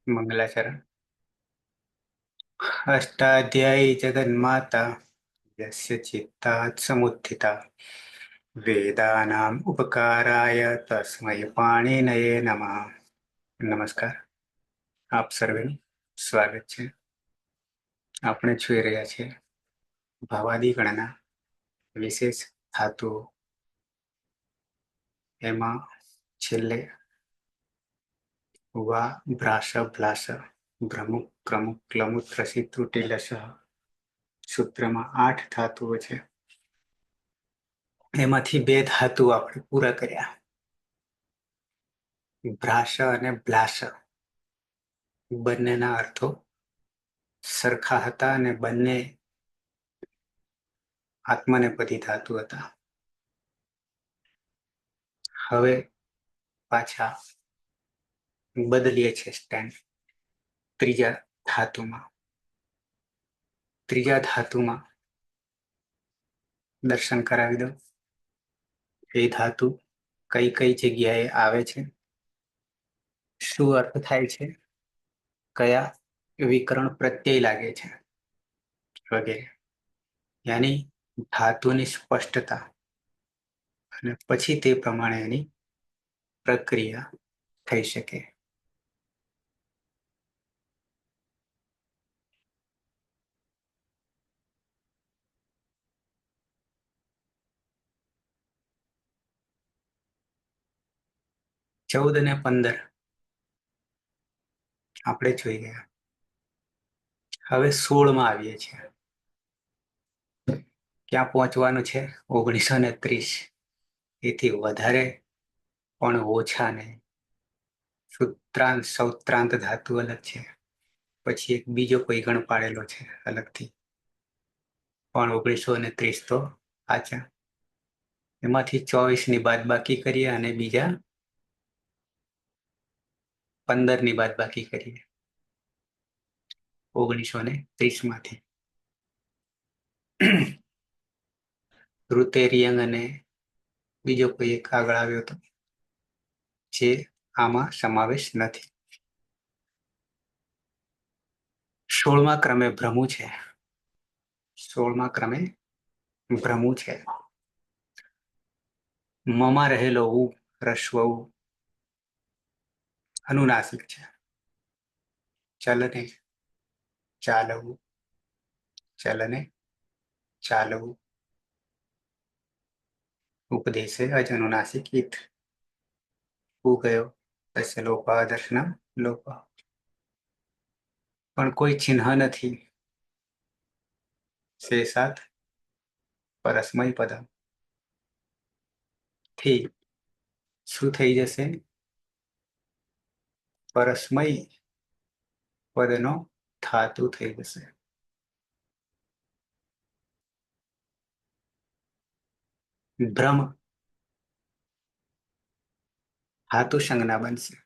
मंगलाचरण। अष्टाध्यायी जगन्माता यस्य चित्तात् समुत्थिता वेदानाम् उपकाराय तस्मै पाणिनये नमः। નમસ્કાર, આપ સર્વેનું સ્વાગત છે. આપણે જોઈ રહ્યા છીએ ભાવાદી ગણના વિશેષ ધાતુઓ. એમાં છેલ્લે વા ભ્રાસ ભ્લાસ ભ્રમુક ક્રમુક ક્લમુક ત્રસી ત્રુટિ લશ સૂત્રમાં 8 ધાતુઓ છે. એમાંથી 2 ધાતુ આપણે પૂરા કર્યા. ભ્રાસ અને ભ્લાસ બંનેના અર્થો સરખા હતા અને બંને આત્મનેપદી ધાતુ હતા. હવે પાછા બદલીએ છે સ્ટેન્ડ ત્રીજા ધાતુમાં. ત્રીજા ધાતુમાં દર્શન કરાવી દો. એ ધાતુ કઈ કઈ જગ્યાએ આવે છે, શું અર્થ થાય છે, કયા વિકરણ પ્રત્યય લાગે છે વગેરે. યાની ધાતુની સ્પષ્ટતા અને પછી તે પ્રમાણે એની પ્રક્રિયા થઈ શકે. ચૌદ અને 15 આપણે જોઈ ગયા. હવે 16માં આવીએ છીએ. ક્યાં પહોંચવાનું છે? 1930. એથી વધારે પણ ઓછા નહીં. સૂત્રાંત સૌત્રાંત ધાતુ અલગ છે, પછી એક બીજો કોઈ ગણ પાડેલો છે અલગથી, પણ 1930 તો આચા. એમાંથી 24ની બાદબાકી કરીએ અને બીજા 15ની બાદબાકી કરીએ 1930માંથી. ઋતેરિયંગ અને બીજો કોઈ એક આગળ આવ્યો હતો જે આમાં સમાવેશ નથી. 16મા ક્રમે ભ્રમુ છે. 16મા ક્રમે ભ્રમુ છે. મમાં રહેલો ઉ રસ્વ ઉ અનુનાસિક છે. ચલને ચાલવું, ચલને ચાલવું. ઉપદેશે અજ અનુનાસિક ઇત. હું ગયો તસ્ય લોપા દર્શનમ લોપા. પણ કોઈ ચિહ્ન નથી. શેષાત પરસ્મય પદમ થી શું થઈ જશે? પરસ્મય પદનો ધાતુ થઈ જશે. ભ્રમ ધાતુ સંજ્ઞા બનશે.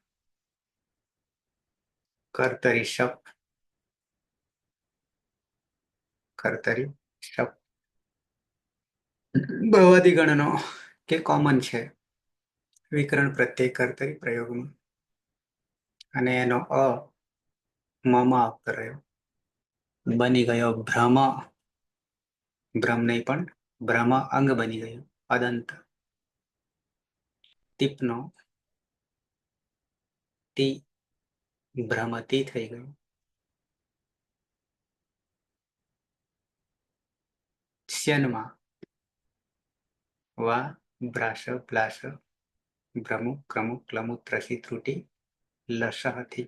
કર્તરી શપ, કર્તરી શપ. બહુઅધિ ગણનો કે કોમન છે વિકરણ પ્રત્યય કર્તરી પ્રયોગમાં, અને એનો અ મમાં આવતો રહ્યો. બની ગયો ભ્રમ. ભ્રમ નહીં પણ ભ્રમ અંગ બની ગયું અદંત. ટીપનો તી ભ્રમતી થઈ ગયું. શ્યનમાં વા ભ્રાસ પ્લાસ ભ્રમુ ક્રમુક ક્લમુક ત્રસી ત્રુટી લસહથી.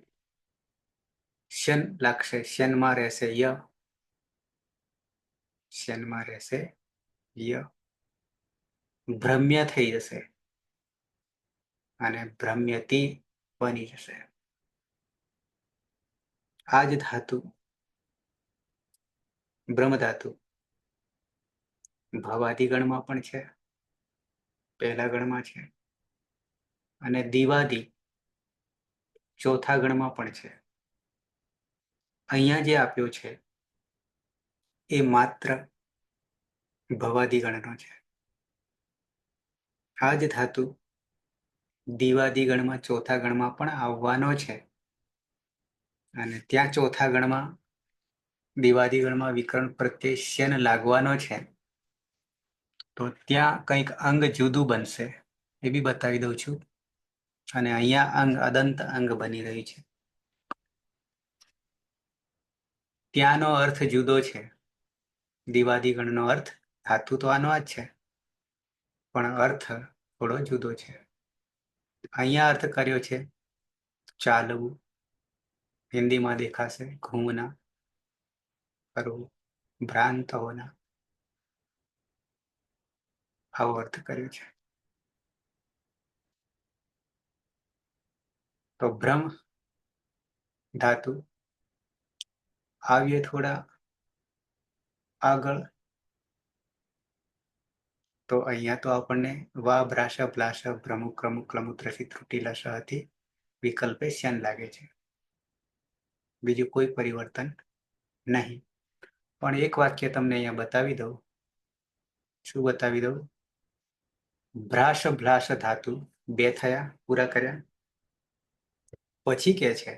શન લાગશે. શનમાં રહેશે ય. શનમાં રહેશે ય. ભ્રમ્ય થઈ જશે અને ભ્રમ્યતી બની જશે. આ જ ધાતુ બ્રહ્મ ધાતુ ભવાદી ગણમાં પણ છે, પહેલા ગણમાં છે, અને દિવાદી ચોથા ગણમાં પણ છે. અહીંયા જે આપ્યો છે એ માત્ર ભવાદી ગણનો છે. આ જ ધાતુ દિવાદી ગણમાં ચોથા ગણમાં પણ આવવાનો છે, અને ત્યાં ચોથા ગણમાં દિવાદી ગણમાં વિકરણ પ્રત્યય શેન લાગવાનો છે તો ત્યાં કંઈક અંગ જુદું બનશે એ બી બતાવી દઉં છું. અને અહીંયા અંગ અદંત અંગ બની રહ્યું છે. ત્યાંનો અર્થ જુદો છે. દિવાદી ગણનો અર્થ ધાતુ તો આનો જ છે પણ અર્થ થોડો જુદો છે. અહીંયા અર્થ કર્યો છે ચાલવું. હિન્દીમાં દેખાશે ઘૂમના, કરવું, ભ્રાંત હોના. આવો અર્થ કર્યો છે. તો ભ્રમ ધાતુ આવીએ થોડા આગળ તો અહીંયા તો આપણને વા ભ્રાશ પ્લાશ ભ્રમુક ક્રમુક ક્લમુત્રસી ત્રુટિલાશ હતી વિકલ્પે શ્યાન લાગે છે. બીજું કોઈ પરિવર્તન નહીં. પણ એક વાક્ય તમને અહીંયા બતાવી દઉં. શું બતાવી દઉં? ભ્રાશ ભ્લાશ ધાતુ બે થયા, પૂરા કર્યા. પછી કે છે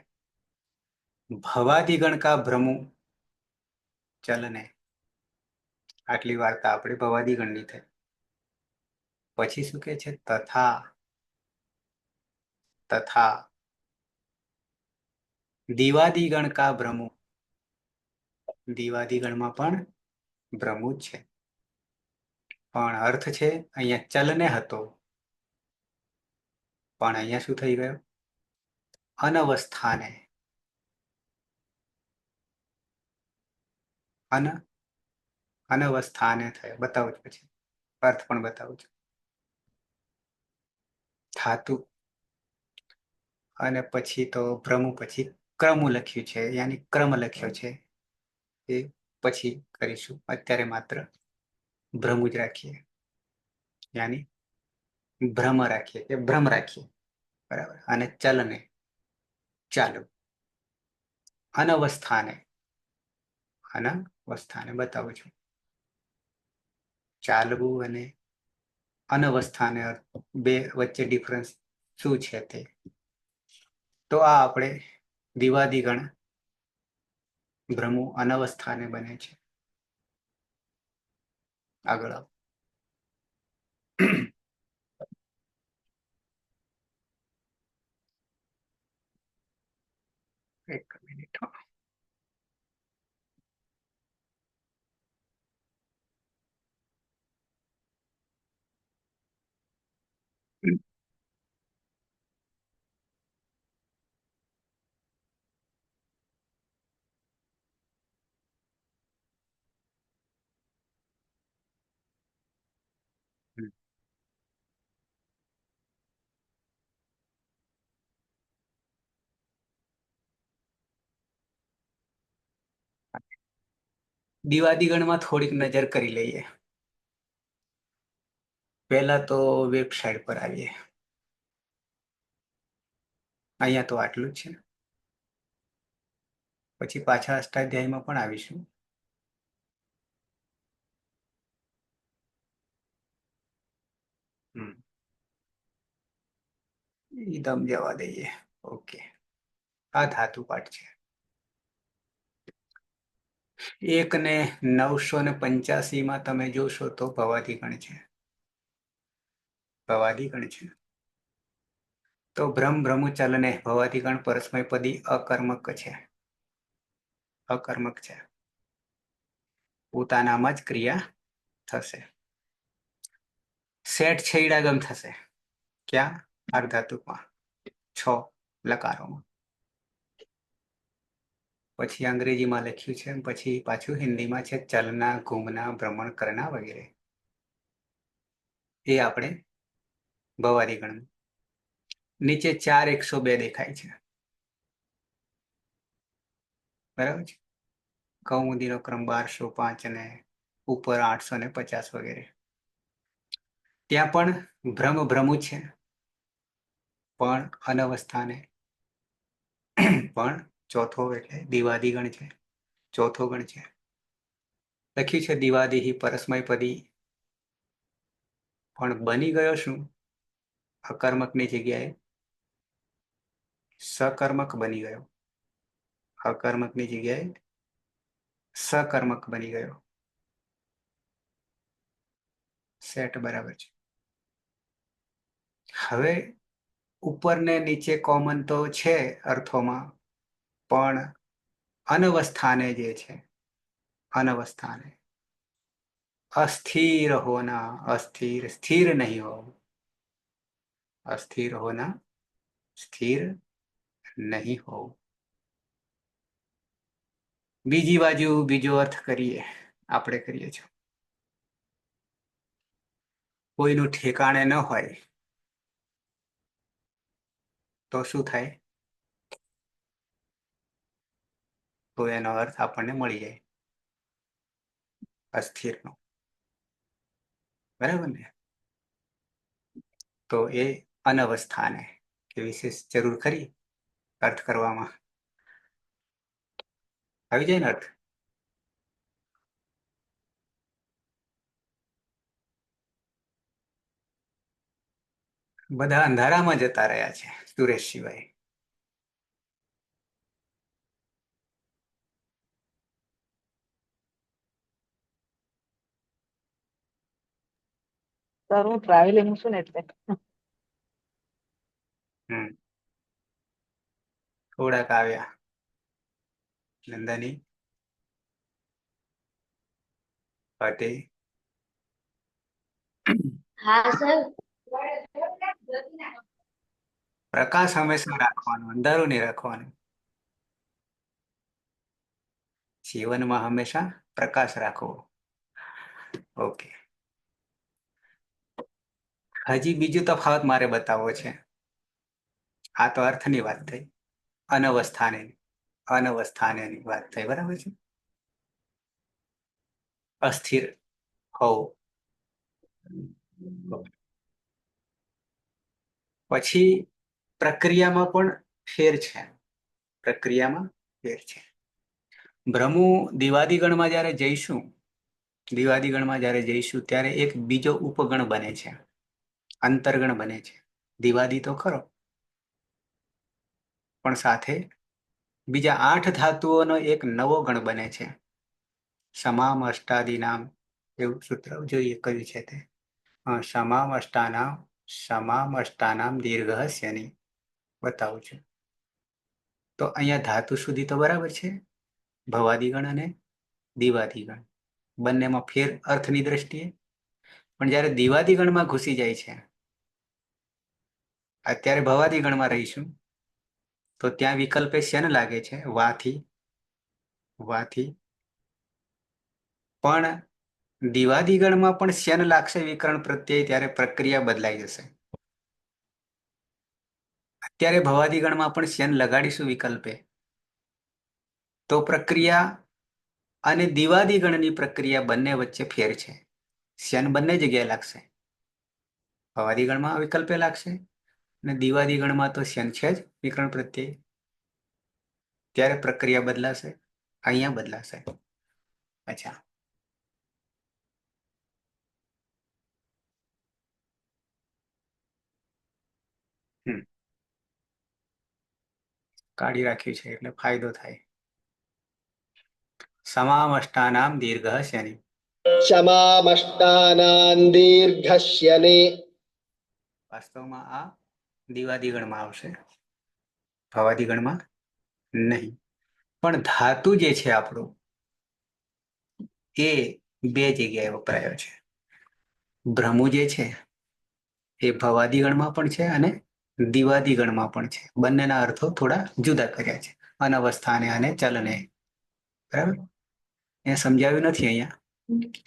ભવાદિગણ કા ભ્રમુ ચલને. આટલી વાર્તા આપણે ભવાદિગણની થઈ. પછી શું કે છે? તથા તથા દિવાદિગણ કા ભ્રમુ. દિવાદિગણમાં પણ ભ્રમુ જ છે પણ અર્થ છે અહીંયા ચલને હતો પણ અહીંયા શું થઈ ગયો? અનવસ્થાને. અનવસ્થાને થયો. બતાવું છું પછી અર્થ પણ બતાવું છું. ધાતુ અને પછી તો ભ્રમુ પછી ક્રમુ લખ્યું છે યાની ક્રમ લખ્યો છે એ પછી કરીશું. અત્યારે માત્ર ભ્રમુ જ રાખીએ યાની ભ્રમ રાખીએ કે ભ્રમ રાખીએ. બરાબર. અને ચલને ચાલુ. અનવસ્થાને અનવસ્થાને બતાવું છું. ચાલવું અને અનવસ્થાને બે વચ્ચે ડિફરન્સ શું છે તે. તો આ આપણે દિવાદિગણ ભ્રમુ અનવસ્થાને બને છે. આગળ એક મિનિટ. દિવાદિગણમાં થોડીક નજર કરી લઈએ. પહેલા તો વેબસાઇટ પર આવીએ. અહીંયા તો આટલું જ છે. પછી પાછા અષ્ટાધ્યાયમાં પણ આવીશું. દમ જવા દઈએ. ઓકે. આ ધાતુ પાઠ છે. 1 ને 985 માં તમે જોશો તો ભવાદિગણ છે. ભવાદિગણ છે. તો ભ્રમ ભ્રમુચલને ભવાદિગણ પરસ્મયપદી અકર્મક છે. અકર્મક છે. પોતાનામાં જ ક્રિયા થશે. સેટ છેડાગમ થશે. ક્યાં? અર્ધાતુકમાં 6 લકારોમાં. પછી અંગ્રેજીમાં લખ્યું છે પછી પાછું હિન્દીમાં છે ચલના, ઘૂમના, ભ્રમણ કરના વગેરે. એ આપણે ભવાદિગણ. નીચે 4 102 દેખાય છે. બરાબર છે. કૌમુદીનો ક્રમ 1205 અને ઉપર 850 વગેરે. ત્યાં પણ ભ્રમ ભ્રમુ છે પણ અનવસ્થાને પણ ચોથો એટલે દિવાદિગણ છે. ચોથો ગણ છે. લખ્યું છે દિવાદિ પરસ્મયપદી પણ બની ગયો શું? અકર્મકની જગ્યાએ સકર્મક બની ગયો. અકર્મકની જગ્યાએ સકર્મક બની ગયો. સેટ બરાબર છે. હવે ઉપર ને નીચે કોમન તો છે અર્થોમાં, પણ અનવસ્થાને જે છે, અનવસ્થાને અસ્થિર હોના, અસ્થિર સ્થિર નહીં હોવું, અસ્થિર હોના સ્થિર નહીં હોવું. બીજી બાજુ બીજો અર્થ કરીએ, આપણે કરીએ છીએ. કોઈનું ઠેકાણે ન હોય તો શું થાય? તો એનો અર્થ આપણને મળી જાય અસ્થિરનો. બરાબર ને? તો એ અનવસ્થાને કે વિશેષ જરૂર ખરી અર્થ કરવામાં? આવી જાય ને અર્થ? બધા અંધારામાં જતા રહ્યા છે સુરેશ સિવાય. સર હું ટ્રાવેલિંગ છું ને એટલે. થોડાક આવ્યા. નંદાની પાટી. હા સર. પ્રકાશ હંમેશા રાખવાનો, અંધારું નહીં રાખવાનું. જીવનમાં હંમેશા પ્રકાશ રાખવો. ઓકે. હજી બીજો તફાવત મારે બતાવવો છે. આ તો અર્થની વાત થઈ, અનવસ્થાને અનવસ્થાનેની વાત થઈ. બરાબર છે? અસ્થિર હોવું. પછી પ્રક્રિયામાં પણ ફેર છે. પ્રક્રિયામાં ફેર છે. ભ્રમુ દિવાદીગણમાં જ્યારે જઈશું, દિવાદીગણમાં જ્યારે જઈશું ત્યારે એક બીજો ઉપગણ બને છે, અંતર્ગણ બને છે. દિવાદી તો ખરો, પણ સાથે બીજા 8 ધાતુઓનો એક નવો ગણ બને છે. સમામ અષ્ટાદી નામ, એવું સૂત્ર જોઈએ કયું છે તે. સમામ અષ્ટાનામ દીર્ઘસ્યની બતાવું છું. તો અહીંયા ધાતુ સુધી તો બરાબર છે, ભવાદીગણ અને દિવાદીગણ બંનેમાં ફેર અર્થની દ્રષ્ટિએ. પણ જ્યારે દિવાદીગણમાં ઘૂસી જાય છે, અત્યારે ભવાદીગણમાં રહીશું, તો ત્યાં વિકલ્પે શેન લાગે છે? વાથી. પણ દિવાદીગણમાં પણ શેન લાગશે વિકરણ પ્રત્યય, ત્યારે પ્રક્રિયા બદલાઈ જશે. અત્યારે ભવાદીગણમાં પણ શેન લગાડીશું વિકલ્પે, તો પ્રક્રિયા અને દિવાદીગણની પ્રક્રિયા બંને વચ્ચે ફેર છે. શેન બંને જગ્યાએ લાગશે. ભવાદીગણમાં વિકલ્પે લાગશે અને દિવાદીગણમાં તો શેન છે જ વિકરણ પ્રત્યય, ત્યારે પ્રક્રિયા બદલાશે, અહીંયા બદલાશે. અચ્છા, કાઢી રાખ્યું છે એટલે ફાયદો થાય. સમામષ્ટાનામ દીર્ઘસ્યની. સમામષ્ટાનાં દીર્ઘસ્યને. વાસ્તવમાં આ દિવાદીગણમાં આવશે, ભવાદીગણમાં નહીં. પણ ધાતુ જે છે આપણું, એ બે જગ્યાએ વપરાયો છે. ભ્રમુ જે છે એ ભવાદીગણમાં પણ છે અને દિવાદીગણમાં પણ છે. બંનેના અર્થો થોડા જુદા કર્યા છે, અનવસ્થાને અને ચલને. બરાબર? એ સમજાવ્યું નથી અહીંયા.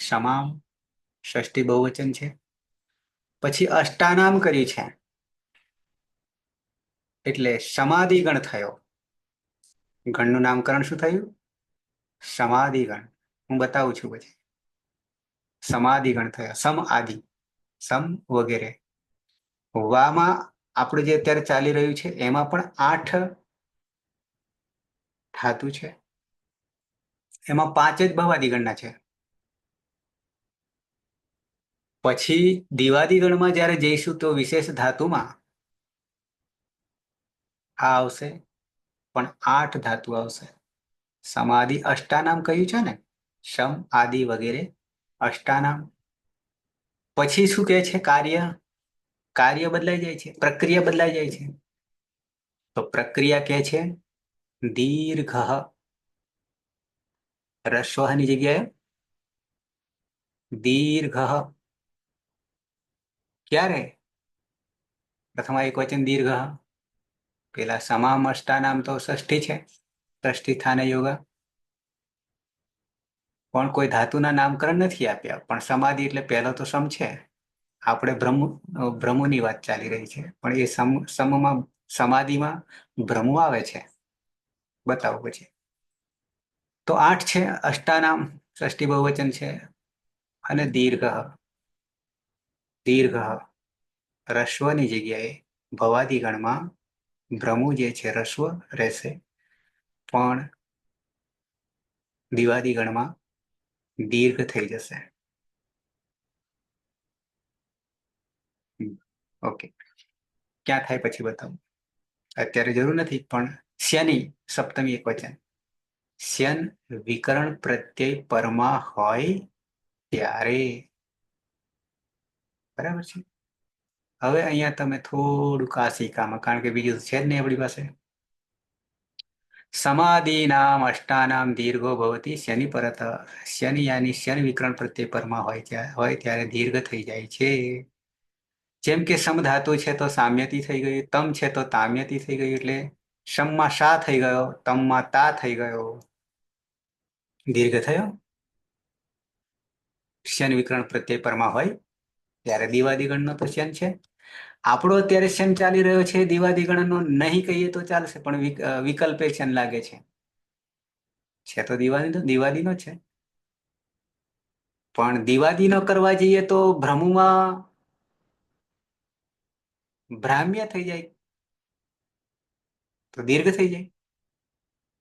સમામ ષષ્ઠી બહુવચન છે, પછી અષ્ટાનામ કર્યું છે એટલે સમાધિગણ થયો. ગણનું નામકરણ શું થયું? સમાધિગણ. હું બતાવું છું પછી. સમાધિગણ થયો, સમ આદિ, સમ વગેરે. વામાં આપણું જે અત્યારે ચાલી રહ્યું છે એમાં પણ 8 ધાતુ છે, એમાં 5 જ ભવાદીગણના છે. પછી દિવાદીગણમાં જ્યારે જઈશું તો વિશેષ ધાતુમાં આ આવશે, પણ 8 ધાતુ આવશે. સમાધિ અષ્ટાનામ કહ્યું છે ને, શમ આદિ વગેરે અષ્ટાનામ. પછી શું કહે છે? કાર્ય. કાર્ય બદલાઈ જાય છે, પ્રક્રિયા બદલાઈ જાય છે. તો પ્રક્રિયા કે છે દીર્ઘ. રસ્વની જગ્યાએ દીર્ઘ. ક્યારે? પ્રથમ એકવચન દીર્ઘ. પેલા સમામ અષ્ટાનામ તો ષષ્ઠી છે, ષષ્ઠી સ્થાને યોગ. પણ કોઈ ધાતુના નામકરણ નથી આપ્યા, પણ સમાધિ એટલે પહેલો તો સમ છે. આપણે ભ્રમોની વાત ચાલી રહી છે, પણ એ સમમાં સમાધિમાં ભ્રમો આવે છે. બતાવો પછી. તો 8 છે અષ્ટાનામ, ષષ્ઠી બહુવચન છે. અને દીર્ઘ. દીર્ઘ રસ્વની જગ્યાએ ભવાદી ગણમાં ભ્રમુ જે છે રસ્વ રહેશે, પણ દિવાદી ગણમાં દીર્ઘ થઈ જશે. ઓકે, ક્યાં થાય પછી બતાવું, અત્યારે જરૂર નથી. પણ શ્યની સપ્તમી એકવચન, શ્યન વિકરણ પ્રત્યય પરમાં હોય ત્યારે. બરાબર છે. હવે અહીંયા તમે થોડુંક આ શીખામાં, કારણ કે બીજું છે જ નહીં આપણી પાસે. સમાધિનામ અષ્ટાનામ દીર્ઘો ભવતી શનિ પરત. શનિ યાની શનિ વિકરણ પ્રત્યય પરમાં હોય ત્યારે દીર્ઘ થઈ જાય છે. જેમ કે સમ ધાતુ છે તો સામ્યતી થઈ ગયું, તમ છે તો તામ્યતી થઈ ગયું, એટલે સમમાં શા થઈ ગયો, તમમાં તા થઈ ગયો, દીર્ઘ થયો. શન વિકરણ પ્રત્યય પરમાં હોય ત્યારે દિવાદિગણનો તો શન છે. આપણો અત્યારે શન ચાલી રહ્યો છે દિવાદિગણનો, નહીં કહીએ તો ચાલશે, પણ વિકલ્પે શન લાગે છે તો દિવાદીનો છે. પણ દિવાદી ન કરવા જઈએ તો ભ્રમુમાં ભ્રામ્ય થઈ જાય, તો દીર્ઘ થઈ જાય.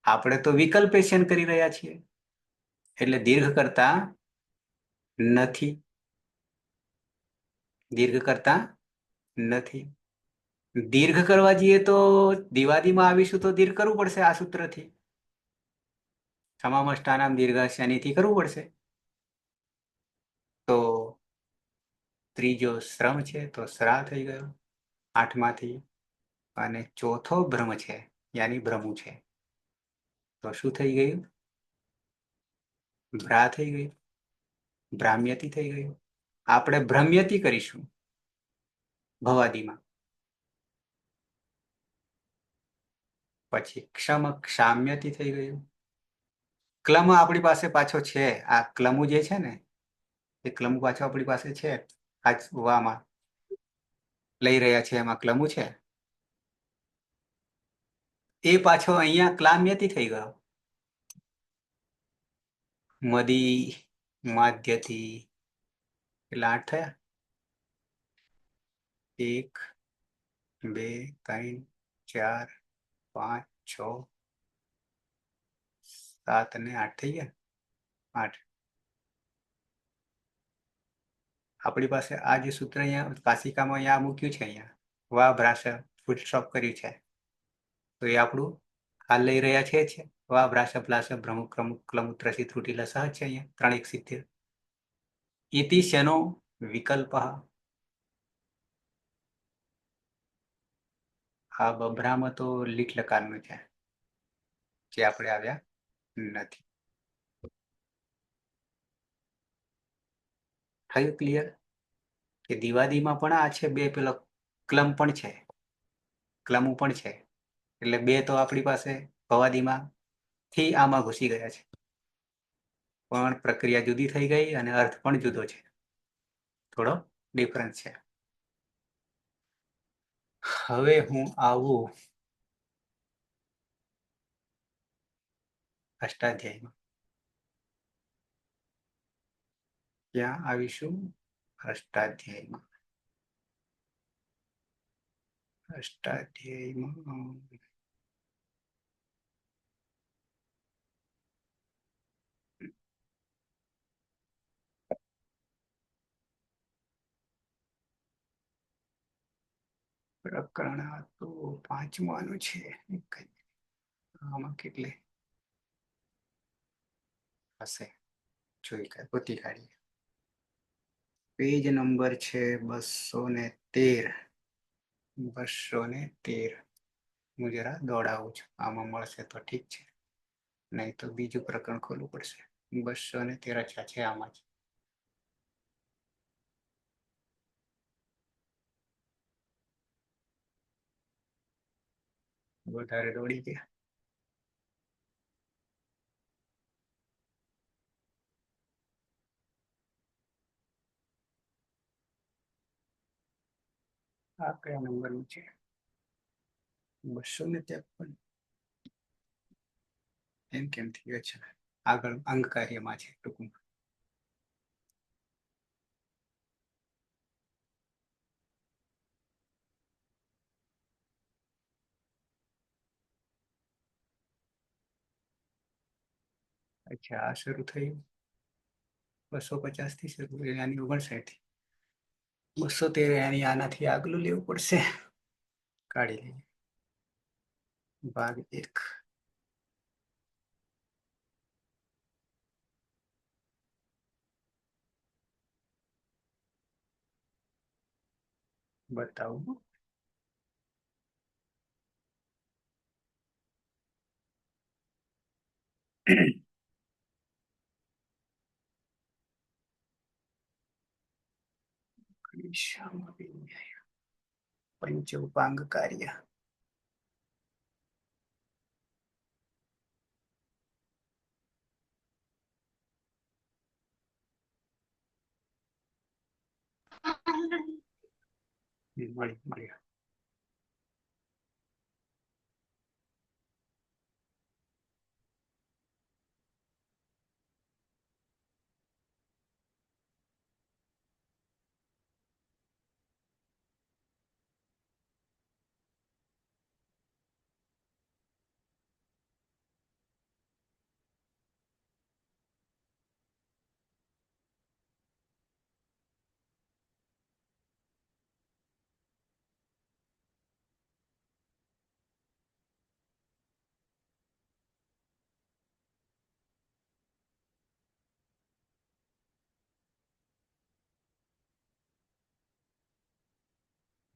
આપણે તો વિકલ્પે શન કરી રહ્યા છીએ, એટલે દીર્ઘ કરતા નથી. દીર્ઘ કરતા નથી. દીર્ઘ કરવા જઈએ તો દિવાદીમાં આવીશું તો દીર્ઘ કરવું પડશે આ સૂત્રથી. સમામષ્ટાનામ દીર્ઘ શનિથી કરવું પડશે. તો ત્રીજો શ્રમ છે તો શ્રા થઈ ગયો 8 માંથી, અને ચોથો ભ્રમ છે યાની ભ્રમુ છે, તો શું થઈ ગયું? ભ્રા થઈ ગયું, ભ્રામ્યતી થઈ ગયું. આપણે ભ્રમ્યતી કરીશું ભવાદીમાં. પછી ક્ષમ ક્ષામ્યતી થઈ ગયું. ક્લમ આપણી પાસે પાછો છે, આ ક્લમુ જે છે ને એ ક્લમુ પાછો આપણી પાસે છે. આજ વામાં લઈ રહ્યા છે એમાં ક્લમુ છે, એ પાછો અહીંયા ક્લામ્યતી થઈ ગયો. મદી માધ્યથી એટલે 8 થયા. 1 2 3 4 5 6 7 અને 8 થઈ ગયા. 8. આપણી પાસે આ જે સૂત્ર અહીંયા કાશિકામાં અહીંયા મૂક્યું છે, અહીંયા વા ભ્રાસ ફૂલ સ્ટોપ કર્યું છે, તો એ આપણું હાલ લઈ રહ્યા છે. વા ભ્રાસ પ્લાસ ભ્રમુક ક્રમુક ક્લમુત્રસી ત્રુટિ લસહ છે અહીંયા 3 1 70. ઇતિ શનો વિકલ્પ. આ બભરામાં તો લીટ લકારનું છે, જે આપણે આવ્યા નથી. થયું ક્લિયર? કે દિવાદીમાં પણ આ છે, બે પેલો ક્લમ પણ છે, ક્લમુ પણ છે, એટલે બે તો આપણી પાસે ભવાદીમાં થી આમાં ઘૂસી ગયા છે, પણ પ્રક્રિયા જુદી થઈ ગઈ અને અર્થ પણ જુદો છે, થોડો ડિફરન્સ છે. હવે હું આવું અષ્ટાધ્યાયમાં. ક્યાં આવીશું? અષ્ટાધ્યાયમાં. અષ્ટાધ્યાયમાં પ્રકરણ તો 5માનું છે. આમાં કેટલે હશે જોઈ ગોતી કાઢીએ. પેજ નંબર છે 213. 213. હું જરા દોડાવું છું, આમાં મળશે તો ઠીક છે, નહીં તો બીજું પ્રકરણ ખોલવું પડશે. 213 છે આમાં જ. વધારે દોડી ગયા. આ કયા નંબરનું છે? 253. એમ કેમ થયું છે? આગળ અંક કાર્યમાં છે ટૂંકમાં. અચ્છા, આ શરૂ થયું 250 થી શરૂ, આની 59. 213 એની આનાથી આગલું લેવું પડશે. કાઢી લઈએ. ભાગ 1. બતાવું. પંચ ઉપાંગ કાર્ય. મળી.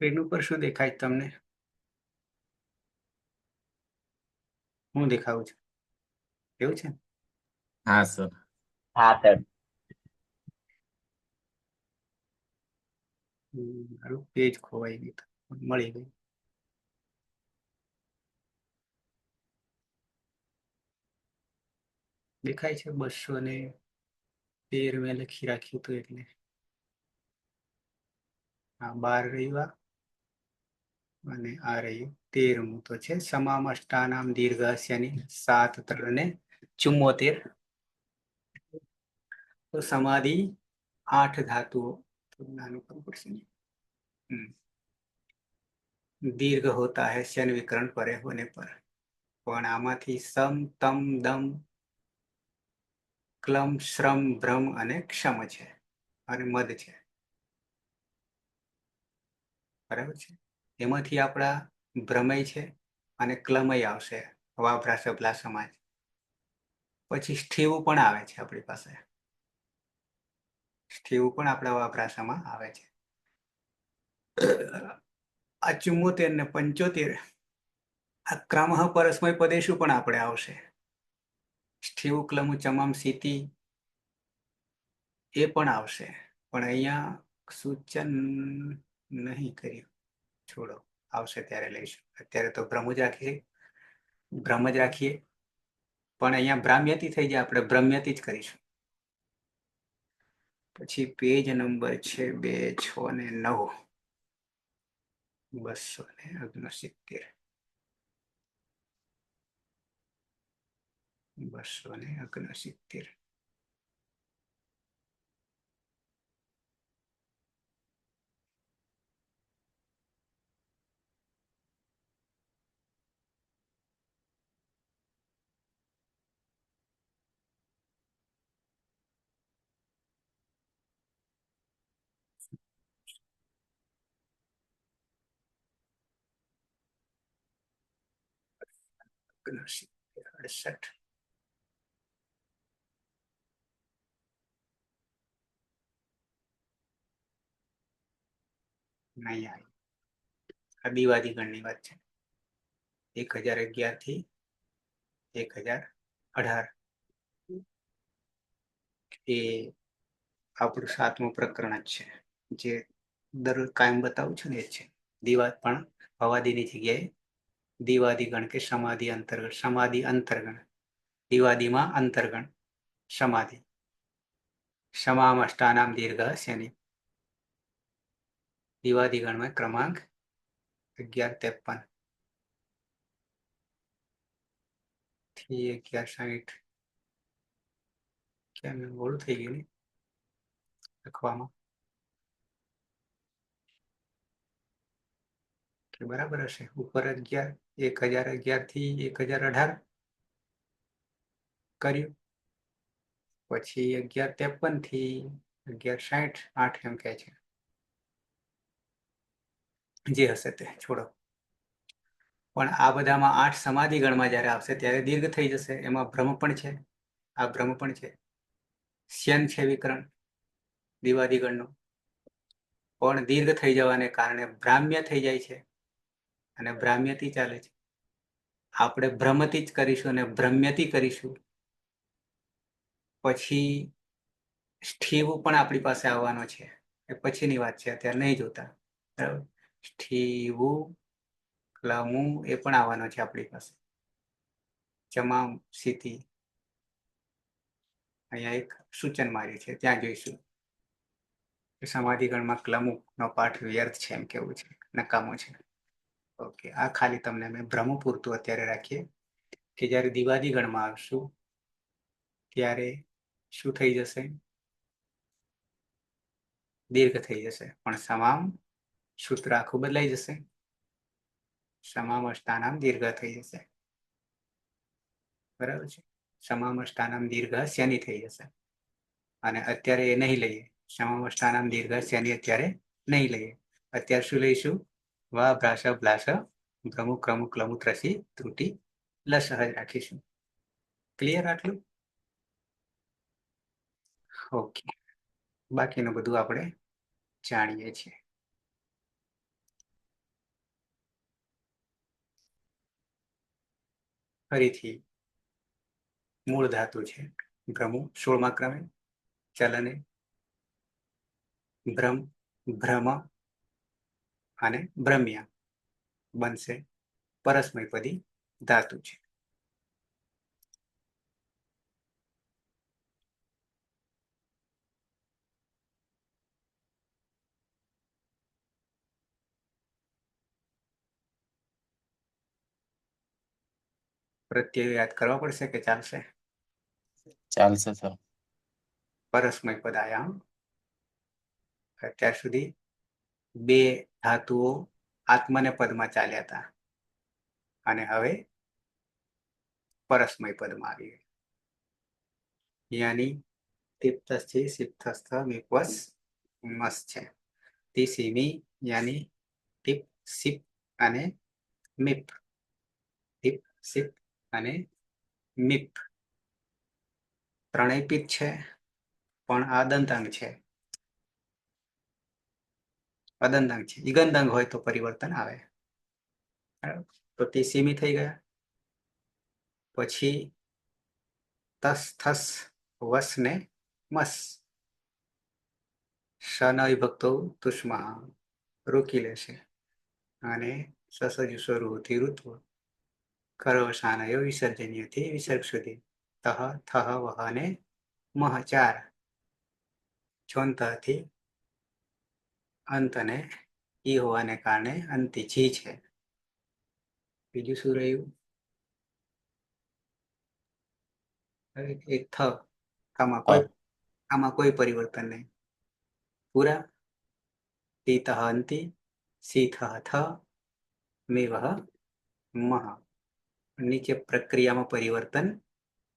સ્ક્રીન ઉપર શું દેખાય તમને? હું દેખાવું છું એવું છે? હા સર. હા સર. મારું પેજ ખોવાઈ ગયું, મળી ગયું. દેખાય છે 213 મેં લખી રાખ્યું હતું એટલે. આ 12 રહ્યું અને આ રહ્યું 13મું તો છે. સમામષ્ટાનામ દીર્ઘસ્યની 7 3 ને 74. તો સમાધિ 8 ધાતુઓ. નાનું કરવું પડશે ને. दीर्घ होता है शन विकरण परे होने पर. પણ આમાંથી સમ તમ દમ ક્લમ શ્રમ ભ્રમ અને ક્ષમ છે અને મદ છે, બરાબર છે. એમાંથી આપણા ભ્રમય છે અને ક્લમય આવશે વાભરા સભલા સમાજ. પછી સ્થિવું પણ આવે છે આપણી પાસે. સ્થિવું પણ આપણા વાભરાસામાં આવે છે. આ 74 ને 75 આ ક્રમઃ પરસ્મય પદેશુ પણ આપણે આવશે. સ્થિવું ક્લમુ ચમમ સીતિ એ પણ આવશે, પણ અહીંયા સૂચન નહીં કર્યું. છોડો, આવશે ત્યારે લઈશું. અત્યારે તો ભ્રમ જ રાખીએ. પણ અહીંયા ભ્રામ્યતિ થઈ જાય, આપણે ભ્રમ્યતિ જ કરીશું. પછી પેજ નંબર છે 2 6 ને 9. 269. 269. નહીં આવી. આ દિવાદી ગણની વાત છે. 1011 થી 1018 એ આપણું 7મું પ્રકરણ જ છે, જે દરરોજ કાયમ બતાવું છું ને એ જ છે. દિવાદ પણ ભવાદીની જગ્યાએ દિવાદી ગણ કે સમાધિ અંતર્ગણ, સમાધિ અંતર્ગણ, દિવાદીમાં અંતર્ગણ સમાધિ. સમામ અષ્ટાનામ દીર્ઘ શેની દિવાદી ગણમાં ક્રમાંક 1153 થી 1160. કેમ મોડું થઈ ગયું ને લખવામાં? કે બરાબર હશે. ઉપર 11, 1011 થી 1018 કર્યું, પછી 1153 થી 1160 8 એમ કહે છે. જે હશે તે છોડો. પણ આ બધામાં 8 સમાધિ ગણમાં જ્યારે આવશે ત્યારે દીર્ઘ થઈ જશે. એમાં ભ્રમ પણ છે, આ ભ્રમ પણ છે. શ્યન છે વિકરણ દિવાદી ગણનો, પણ દીર્ઘ થઈ જવાને કારણે ભ્રામ્ય થઈ જાય છે અને ભ્રામ્યથી ચાલે છે. આપણે ભ્રમથી જ કરીશું અને ભ્રમ્યથી કરીશું. પછી સ્થિવું પણ આપણી પાસે આવવાનો છે, એ પછીની વાત છે, અત્યારે નહીં જોતા. બરાબર, સ્થિવું ક્લમું એ પણ આવવાનો છે આપણી પાસે. તમામ સ્થિતિ અહીંયા એક સૂચન માર્યું છે, ત્યાં જોઈશું. સમાધિ ગણમાં ક્લમુનો પાઠ વ્યર્થ છે એમ કેવું છે, નકામો છે. ઓકે, આ ખાલી તમને મેં ભ્રમ પૂરતું અત્યારે રાખીએ કે જ્યારે દિવાદી ગણમાં આવશું ત્યારે શું થઈ જશે? દીર્ઘ થઈ જશે, પણ સમામ સૂત્ર આખું બદલાઈ જશે. સમામ અષ્ટાનામ દીર્ઘ થઈ જશે. બરાબર છે. સમામ અષ્ટાનામ દીર્ઘ શેની થઈ જશે, અને અત્યારે એ નહીં લઈએ. સમામ અષ્ટાનામ દીર્ઘ શેની અત્યારે નહીં લઈએ. અત્યારે શું લઈશું? વા ભ્રાસ ભ્લાસ ભ્રમુ ક્રમુ ક્લમુ ત્રસી ત્રુટી લસહ જ રાખીશું. ક્લિયર આટલું? ઓકે, બાકીનું બધું આપણે જાણીએ છીએ. ફરીથી મૂળ ધાતુ છે ભ્રમુ 16મા ક્રમે, ચલને ભ્રમ, ભ્રમ અને ભ્રમ્ય બનશે પરસ્મયપદી ધાતુ છે. પ્રત્યય યાદ કરવા પડશે કે ચાલશે? ચાલશે સર. પરસ્મયપદ આયામ. અત્યાર સુધી 2 ધાતુઓ આત્મને પદમાં ચાલ્યા હતા અને હવે પરસ્મય પદમાં આવી. યાની તિપ્તસ્થી સિપ્તસ્થ મિપવસ મસ છે. તિસિમી યાની તિપ સિપ અને મિપ, તિપ સિપ અને મિપ ત્રણેય પિત્ત છે, પણ આ દંતાંગ છે, અદંતાંગ છે. ઇગંતાંગ હોય તો પરિવર્તન આવે. તો તે સીમી થઈ ગયા. પછી તસ થસ વસ ને મસ, શન વિભક્તો તુષ્મા રોકી લેશે અને સસજુ સ્વરૂપથી ઋત્વ કરવસાનયો વિસર્જનીયથી વિસર્ગ સુધી તહ થહ વહ ને મહ 4 છોંતથી અંતને ઈ હોવાને કારણે અંતિ જી છે. બીજું શું રહ્યું? એક થ, આમાં કોઈ પરિવર્તન નહીં. પૂરા તીતઃ અંતિ, સીથઃ થ, મેવહ મહ. નીચે પ્રક્રિયામાં પરિવર્તન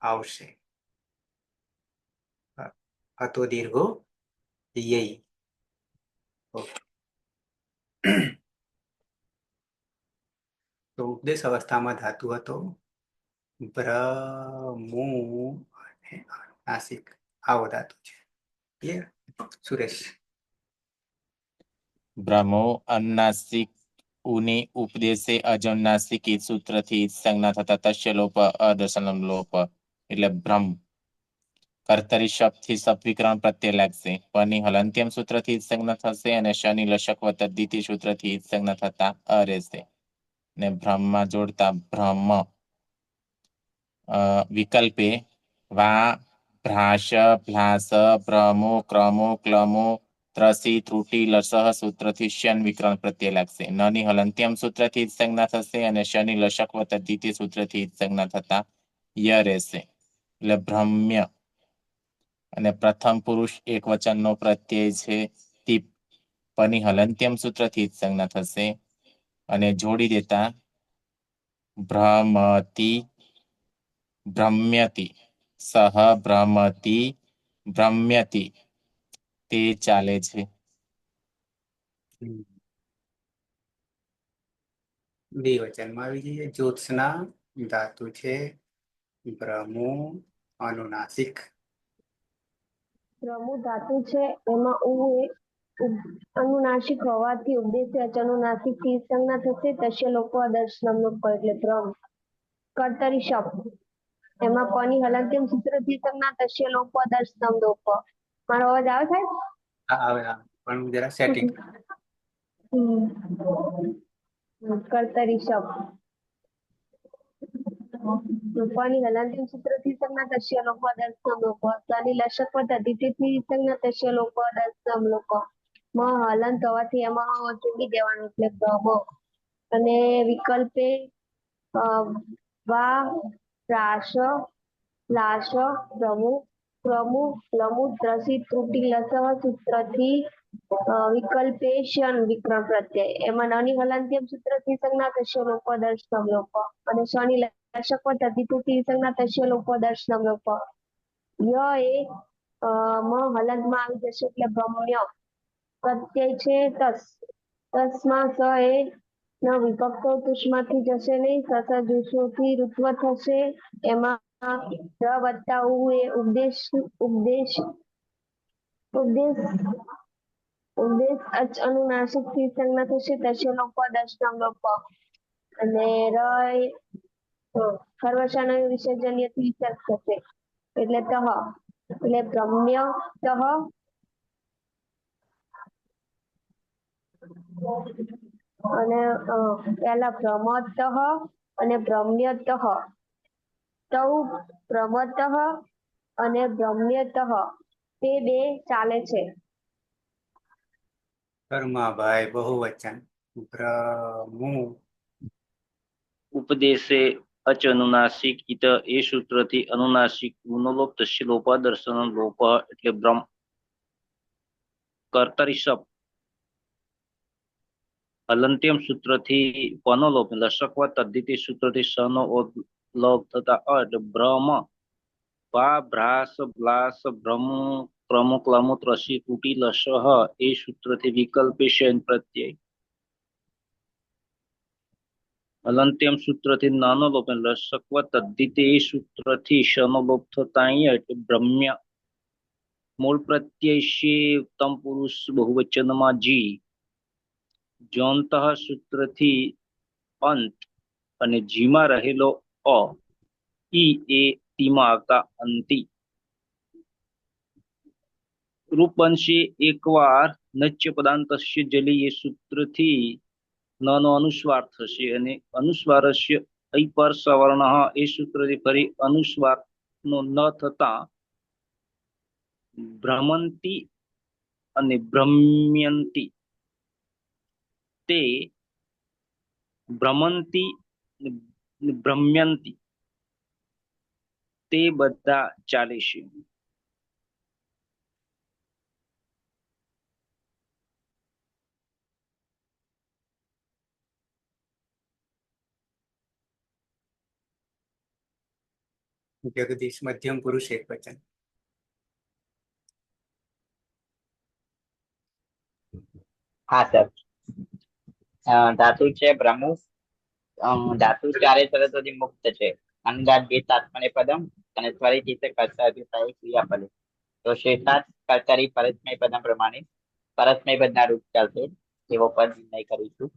આવશે. હતો દીર્ઘો યઈ. તો ઉપદેશ અવસ્થામાં ધાતુ હતો ભ્રમુ અને નાસિક. આવો ધાતુ છે. ક્લિયર સુરેશ? બ્રહ્મો અનુનાસિક ઉની ઉપદેશે અજનુનાસિક ઈ સૂત્રથી ઈજ સંજ્ઞા થતા તસ્ય લોપ અદર્શનમ લોપ એટલે બ્રહ્મ કર્તરી શબ્દથી સપવિકરણ પ્રત્યય લાગશે. પની હલંત્યમ સૂત્રથી ઈજ સંજ્ઞા થશે અને શનિ લશકવ તદ્ધિતિ સૂત્રથી ઈજ સંજ્ઞા થતા અ રહેશે. ને બ્રહ્મમાં જોડતા બ્રહ્મ વિકલ્પે વા ભ્રાશ ભ્લાસ ભ્રમો ક્રમો ક્લમો ત્રસી ત્રુટિ લસહ સૂત્રથી શન વિકરણ પ્રત્યય લાગશે. નની હલંત્યમ સૂત્રથી ઈજ સંજ્ઞા થશે અને શનિ લશકવ તદ્ધિતિ સૂત્રથી ઈજ સંજ્ઞા થતા ય રહેશે. એટલે બ્રહ્મ્ય અને પ્રથમ પુરુષ એક વચનનો પ્રત્યય છે તીપ. પની હલંત્યમ સૂત્રથી ઈજ સંજ્ઞા થશે અને જોડી દેતા ભ્રમતી ભ્રમ્યતિ સહ ભ્રમતી ભ્રમ્યતિ તે ચાલે છે. દ્વિવચનમાં આવી જઈએ. જ્યોત્સના ધાતુ છે ભ્રમો અનુનાસિક. પ્રમુ ધાતુ છે એમાં ઉ એ અનુનાસિક હોવાથી ઉપદેશે અચનુનાસિક થી સંજ્ઞા થશે. તસ્ય લોકો આદર્શનમનો ક એટલે ભ્રમ. કર્તરી શબ્દ એમાં કોની હલંત્યમ સૂત્રથી સંજ્ઞા તસ્ય લોકો આદર્શનમ લોપ. મારો અવાજ આવે છે? આવે પણ હું જરા સેટિંગ. કર્તરી શબ્દ કોની હલંત્યમ સૂત્રથી સંજ્ઞા તસ્ય લોકો આદર્શનમ લોપ. શનિ લશકવ તદ્ધિતિથી સંજ્ઞા તસ્ય લોકો આદર્શનમ લોપ. મ હલંત હોવાથી એમાં ચૂકી દેવાનું એટલે ભ્રમ. અને વિકલ્પે વા રાશ લાશ ભ્રમુ ક્રમુ ક્લમુ ત્રસી ત્રુટિ લસહ સૂત્રથી વિકલ્પે શન વિકરણ પ્રત્યય. એમાં નાની હલંત્યમ સૂત્રથી સંજ્ઞા તસ્ય લોકો દર્શનમ લોપ અને શનિ લશકવ તદ્ધિતિથી સંજ્ઞા તસ્ય લોકો દર્શનમ લોપ. ય એ મ હલંતમાં આવી જશે એટલે ભ્રમ્ય. પ્રત્યય છે તસ. તસમાં સ એ ન વિભક્તો તુષ્માંથી જશે નહીં. સસ જુસોથી ઋત્વ થશે. એમાં ર વત્તા ઉ એ ઉપદેશ ઉપદેશ ઉપદેશ ઉપદેશ અચ અનુનાસિક થી સંજ્ઞા થશે. તસ્ય લોકો દર્શનમ લોપ. અને ર ખરવશાનો વિસર્જનીય થી વિસર્ગ થશે એટલે તહ. એટલે ભ્રમ્ય તહ અને પેલા ભ્રમતઃ અને ભ્રમ્યતઃ. તૌ ભ્રમતઃ અને ભ્રમ્યતઃ તે બે ચાલે છે. કર્માભાઈ બહુવચન. ભ્રમુ ઉપદેશે અચ અનુનાસિક ઇત એ સૂત્રથી અનુનાસિક ગુણલોપ તસ્ય લોપ દર્શન લોપ એટલે બ્રહ્મ. કર્તરી શબ્દ હલંત્યમ સૂત્રથી પનો લોપ લશકવ તદ્ધિતિ સૂત્રથી સનો લોપ થતા અ એટલે ભ્રમ. વા ભ્રાસ ભ્લાસ ભ્રમુ ક્રમુ ક્લમુ ત્રસી તૂટી લસહ એ સૂત્રથી વિકલ્પે શન પ્રત્યય. હલંત્યમ સૂત્રથી નાનો લોપ લશકવ તદ્ધિતિ એ સૂત્રથી શનો લોપ થતા અહીંયા એટલે બ્રહ્મ્ય. મૂળ પ્રત્યય છે ઉત્તમ પુરુષ બહુવચનમાં જી. જોંતઃ સૂત્રથી અંત અને જીમાં રહેલો અ ઈ એ તીમાં આવતા અંતિ. રૂપવંશી એકવાર નચ્ય પદાંતસ્ય જલી એ સૂત્રથી ન નો અનુસ્વાર થશે અને અનુસ્વારસ્ય પર સવર્ણ એ સૂત્રથી ફરી અનુસ્વાર નો ન થતા ભ્રમંતી અને ભ્રમ્યંતી. તે ભ્રમંતી ભ્રમ્યંતી તે બધા ચાલે છે. જગદીશ મધ્યમ પુરુષ એક વચન. હા સર. ધાતુ છે બ્રહ્મુ. ધાતુ ચારે શરતોથી મુક્ત છે. અનગાત ગીત આત્મને પદમ અને સ્વરિત કર્તા ક્રિયાપદ. તો શેષાત કર્તારી પરસ્મય પદમ પ્રમાણે પરસ્મય પદના રૂપ ચાલશે. એવો પદ નિર્ણય કરીશું.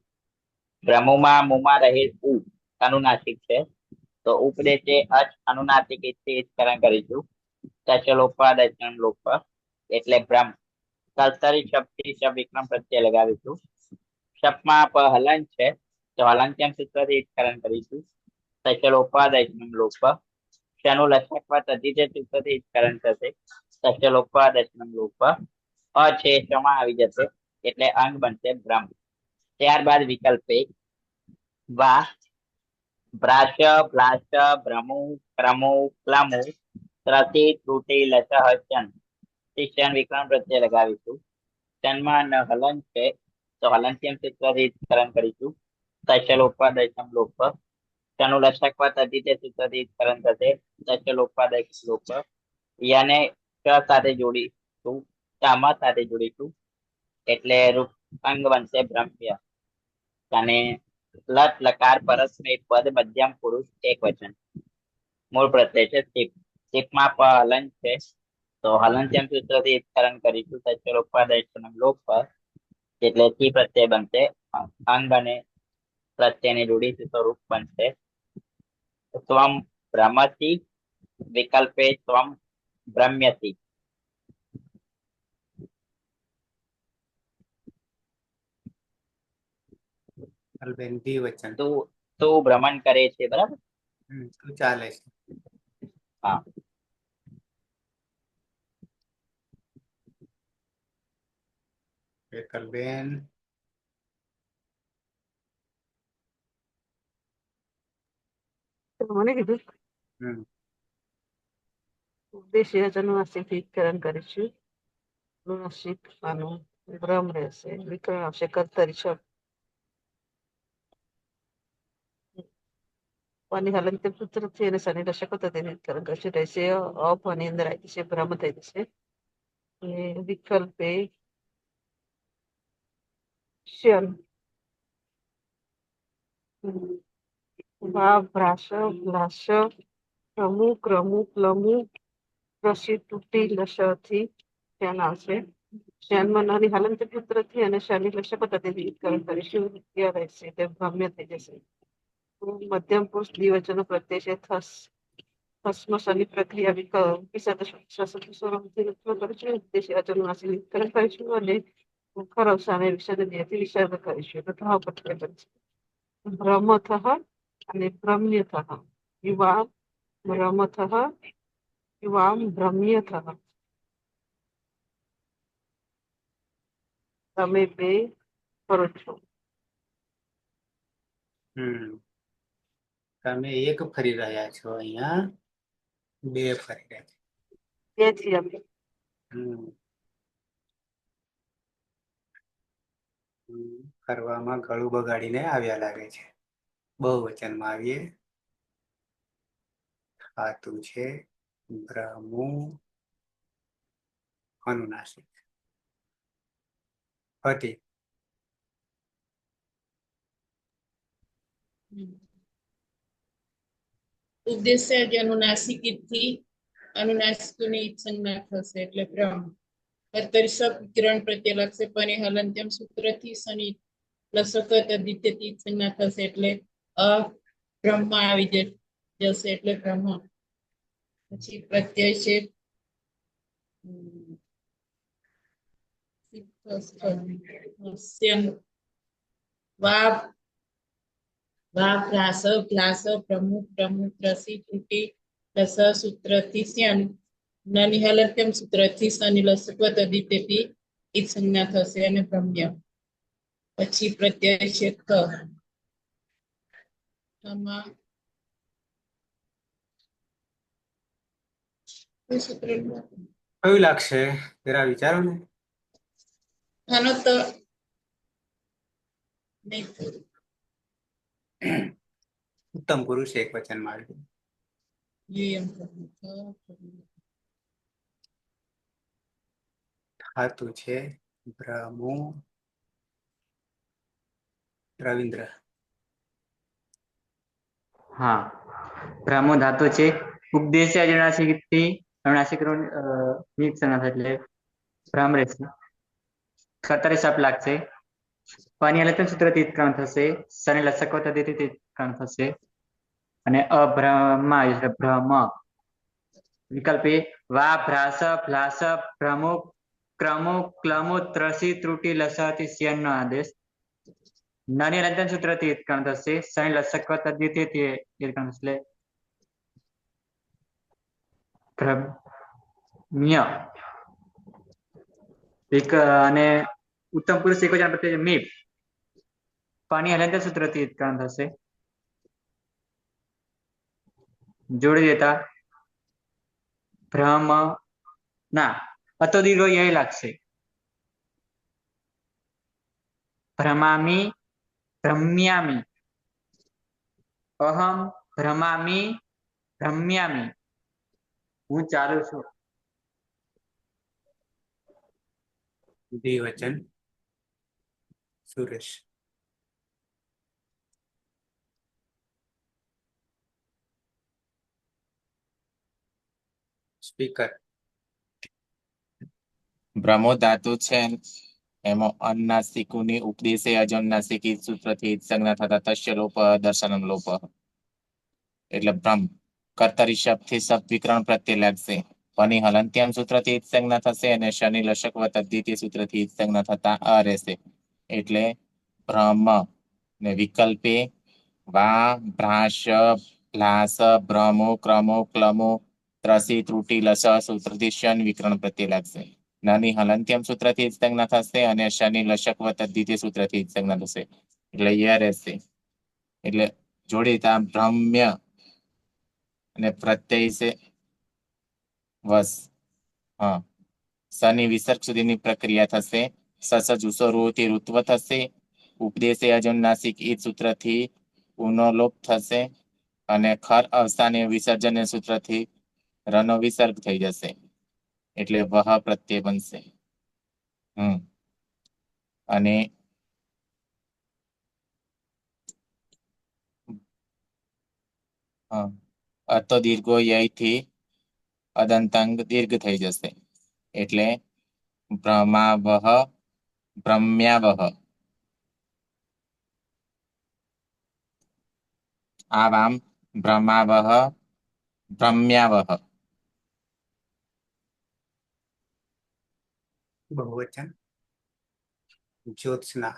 બ્રહ્મમાં મુમાં રહેલ ઉ અનુનાસિક છે, તો ઉપદેશે અચ અનુનાસિક કરણ કરીશું. તચલોપાદચન લોપ એટલે બ્રહ્મ. કર્તરી શબ્દથી શબ્દ વિક્રમ પ્રત્યય લગાવીશું. શબ્દમાં પ હલન છે, તો હલંત્યમ સૂત્રથી કરણ કરીશું. તચલોપાદચન લોપ. શનું લક્ષક તદ્ધિતે સૂત્રથી કરણ થશે. તચલોપાદચન લોપ. અ છે શમાં આવી જશે એટલે અંગ બનશે બ્રહ્મ. ત્યારબાદ વિકલ્પ એક વા ભ્રાશ ભ્લાશ ભ્રમુ ક્રમુ ક્લમુ ત્રસી ત્રુટી લસહ શન. શન વિક્રમ પ્રત્યય લગાવીશું. શનમાં ન હલન છે, તો હલંત્યમ સૂત્રથી કરણ કરીશું. તચલોપાદચન લોપ. શનું લક્ષક તદ્ધિતે સૂત્રથી કરણ થશે. તચલોપાદચન લોપ. યને શ સાથે જોડીશું, શામાં સાથે જોડીશું એટલે રૂપ અંગ બનશે બ્રહ્મ્ય. અને લટ લકાર પરસ્મય પદ મધ્યમ પુરુષ એક વચન. મૂળ પ્રત્યય છે સીપ. સીપમાં પ હલન છે, તો હલંત્યમ સૂત્રથી કરણ કરીશું. તચલોપાદચન લોપ એટલે સી પ્રત્યય બનશે અંગ અને પ્રત્યયની જોડીશું તો રૂપ બનશે ત્વમ ભ્રમસી. વિકલ્પે ત્વમ ભ્રમ્યસી. બેન દ્વિવચન. તું ભ્રમણ કરે છે, બરાબર. તું ચાલે છે. હા. બેન મને કીધું હમ ઉદ્દેશ્ય અનુનાસિક કરણ કરીશું. અનુનાસિક આનું બ્રહ્મ રહેશે. વિકરણ આવશે કર્તરી શબ્દ. પાણી હલંત્યમ સૂત્રથી અને શનિ લક્ષકો તદ્ધિતે કરણ કરીશું. રહેશે અપ આની અંદર આવી જશે, બ્રહ્મ થઈ જશે. અને વિકલ્પે શન વા ભ્રાશ ભ્લાશ ક્રમુ ક્રમુ ક્લમુ ત્રસી તૂટી લસથી શેન આવશે. શેનમાં નાની હલંત્યમ સૂત્રથી અને શનિ લક્ષકો તદ્ધિતે કરણ કરીશું. વિદ્યા રહેશે, તે ભ્રમ્ય થઈ જશે. મધ્યમ પુરુષ દ્વિવચનો પ્રત્યય છે થસ. થસમાં શનિ પ્રક્રિયા વિકરણ કરીશું અને ખરવ સામે વિસર્જનથી વિસર્ગ કરીશું. તો થ પ્રત્યય બનશે ભ્રમથ અને ભ્રમ્યથ. યુવા ભ્રમથ યુવા ભ્રમ્યથ. તમે બે કરો છો. તમે એક ફરી રહ્યા છો, અહીંયા બે ફરી રહ્યા છો. બે છીએ અમે. કરવામાં ગળું બગાડીને આવ્યા લાગે છે. બહુવચનમાં આવીએ. ખાતું છે બ્રહ્મુ અનુનાસિક. હતી ઉદ્દેશ્ય જ અનુનાસિકથી અનુનાસિકની સંજ્ઞા થશે એટલે બ્રહ્મ. કર્તરી શબ્દ વિકરણ પ્રત્યય લાગશે, પણ હલંત્યમ સૂત્રથી શનિ લસક તદ્ધિતેથી સંજ્ઞા થશે એટલે અ બ્રહ્મ આવી જશે એટલે બ્રહ્મ. પછી પ્રત્યય છે વા વા ભ્રાસ ભ્લાસ પ્રમુખ પ્રમુખ રસી તૂટી લસ સૂત્રથી શ્યન નાની હલંત્યમ સૂત્રથી શનિ લસક તદ્ધિતેથી ઈ સંજ્ઞા થશે અને ભ્રમ્ય. પછી પ્રત્યય છે ક. કયું લાગશે જરા વિચારો ને. આનો તો ઉત્તમ પુરુષ એક વચન માં થાતું છે બ્રહ્મુ રવિન્દ્ર. હા, બ્રહ્મો ધાતુ છે. ઉપદેશ્ય અનુનાસિકથી અનુનાસિક એટલે બ્રહ્મ રહેશે. કર્તરી શબ્દ લાગશે. પની હલનત્યમ સૂત્રથી ઉત્ક્રાંત થશે. સની લસક તદ્ધિતિથી ઉત્ક્રાંત થશે. અને અભ્રમા એટલે ભ્રમ. વિકલ્પ એ વા ભ્રાસ ભ્લાસ પ્રમુખ ક્રમુક ક્લમુ ત્રસી ત્રુટી લસાથી સ્યન નો આદેશ. નાની હલનત્યમ સૂત્રથી ઉત્ક્રાંત થશે. સની લસક તદ્ધિતિથી ઉત્ક્રાંત થશે. ભ્રમ્ય અને ઉત્તમ પુરુષ એકોજાન પ્રત્યય મીપ પાણી હલનત્યમ સૂત્રથી ઉત્ક્રાંત થશે. જોડી દેતા ભ્રમ ના અતો દીર્ઘ ય લાગશે. ભ્રમામી ભ્રમ્યામી અહમ ભ્રમામી ભ્રમ્યામી હું ચાલુ છું. દ્વિવચન. સુરેશ. સ્પીકર. બ્રહ્મો ધાતુ છે એમાં અન્નાસિકુની ઉપદેશે અજન્નાસિકી સૂત્રથી સંજ્ઞા થતા તસ્ય લોપ દર્શનમ લોપ. એટલે બ્રહ્મ કર્તરી શબ્દથી શબ્દ વિકરણ પ્રત્યે લાગશે. પની હલંત્યમ સૂત્રથી સંજ્ઞા થશે અને શનિ લશક તદ્ધિતિ સૂત્રથી સંજ્ઞા થતા અ રહેશે. એટલે ભ્રમ ને વિકલ્પે વા ભ્રાશ ભ્લાસ ભ્રમો ક્રમો ક્લમો ત્રસી ત્રુટી લસ સૂત્રથી શન વિકરણ પ્રત્યે લાગશે. નાની હલંત્યમ સૂત્રથી સંજ્ઞા થશે અને શનિ લશક તદ્ધિતિ સૂત્રથી સંજ્ઞા થશે. એટલે ય રહેશે. એટલે જોડીતા ભ્રમ્ય અને પ્રત્યય છે વસ. હા, શનિ વિસર્ગ સુધીની પ્રક્રિયા થશે. સસ જુસો રૂથી ઋત્વ થશે. ઉપદેશે અજન્નાસિક ઈ સૂત્રથી પુનોલોપ થશે અને ખર અવસાને વિસર્જન સૂત્રથી રનો વિસર્ગ થઈ જશે. એટલે વહ પ્રત્યય બનશે. અને અતો દીર્ઘો યથી અદંતાંગ દીર્ઘ થઈ જશે. એટલે ભ્રમાવહ ભ્રમ્યાવહ. આવામ ભ્રમાવહ ભ્રમ્યાવહ. બહુવચન. જ્યોત્સના.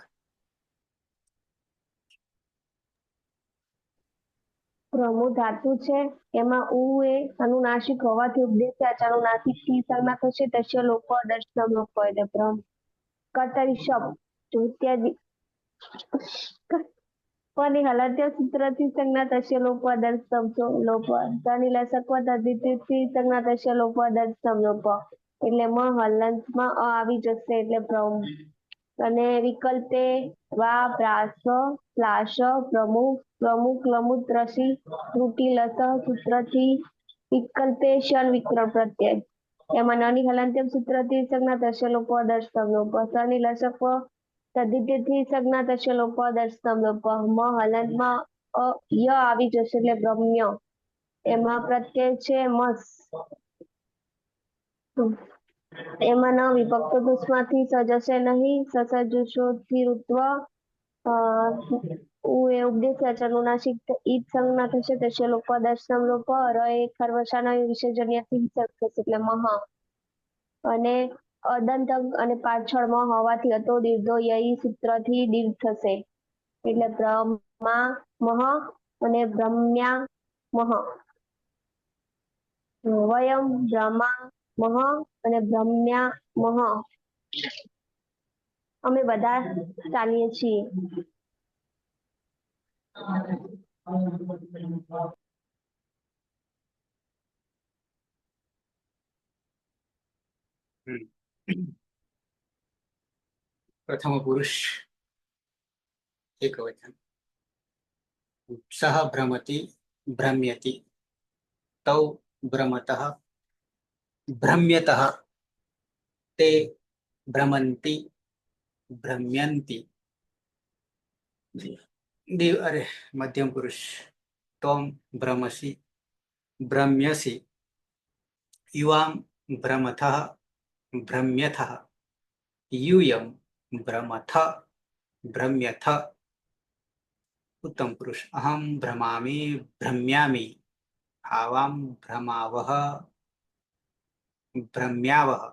પ્રમુ ધાતુ છે એમાં ઉ એ અનુનાસિક હોવાથી ઉપદેશ અનુનાસિક થી સંજ્ઞા થશે. તસ્ય લોપ દર્શનમ લોપ એટલે ભ્રમ. કર્તરી શબ્દ ઇત્યાદિ પની હલંત્ય સૂત્રથી સંજ્ઞા થશે. લોપ દર્શનમ લોપ. શનિ લસક તદ્ધિતિથી સંજ્ઞા થશે. લોપ દર્શનમ લોપ. એટલે મ હલંતમાં અ આવી જશે એટલે ભ્રમ. અને વિકલ્પે વા પ્રાસ પ્લાશ પ્રમુખ પ્રમુખ લમુક ત્રસી ત્રુટી લસ સૂત્રથી વિકલ્પે શન વિકરણ પ્રત્યય. એમાં નાની હલંત્યમ સૂત્રથી સંજ્ઞા થશે. લોપ દર્શનમ લોપ. શનિ લસક તદ્ધિતિથી સંજ્ઞા થશે. લોપ દર્શનમ લોપ. મ હલંતમાં ય આવી જશે એટલે ભ્રમ્ય. એમાં પ્રત્યય છે મસ. એમાં ન વિભક્ત દુષ્માંથી સજશે નહીં. સસજુષોથી ઋત્વ એ ઉપદેશ અનુનાસિક ઈદ સંજ્ઞા થશે. તસ્ય લોપ દર્શનમ લોપ. ર એ ખરવશાના વિસર્જનયાથી વિસર્ગ થશે એટલે મહા. અને અદંત અને પાછળમાં હોવાથી અતો દીર્ઘો યઈ સૂત્રથી દીર્ઘ થશે. એટલે બ્રહ્મા મહ અને બ્રહ્મ્યા મહ. વયમ બ્રહ્મા મહ અને બ્રહ્મ્યા મહ. અમે બધા ચાલીએ છીએ. પ્રથમ પુરુષ એકવચન. સહ ભ્રમતિ ભ્રમ્યતિ તૌ ભ્રમતઃ ભ્રમ્યતઃ તે ભ્રમન્તિ ભ્રમ્યન્તિ. અરે મધ્યમ પુરુષ. ત્વમ ભ્રમસि ભ્રમ્યસि યુવામ ભ્રમથઃ ભ્રમ્યથઃ यूयं भ्रमथ भ्रम्यथ उत्तम पुरुष। अहम भ्रमामि भ्रम्यामि। आवाम भ्रमावह भ्रम्यावह।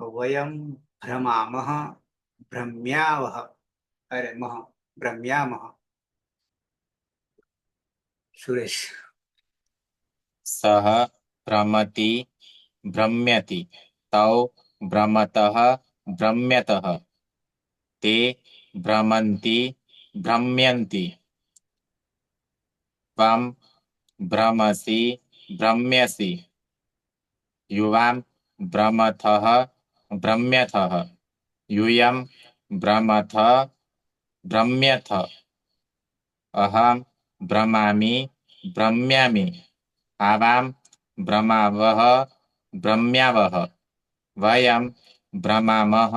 वयम भ्रमामः भ्रम्यावह। अरे मह भ्रम्यामः। सुरेश। सः भ्रमति भ्रम्यति तौ भ्रमतः भ्रम्यतः ते भ्रमन्ति भ्रम्यन्ति त्वं भ्रमसि भ्रम्यसि युवां भ्रमथः भ्रम्यथः यूयं भ्रमथ भ्रम्यथ अहं भ्रमामि भ्रम्यामि आवां भ्रमावः भ्रम्यावः वयं भ्रमामः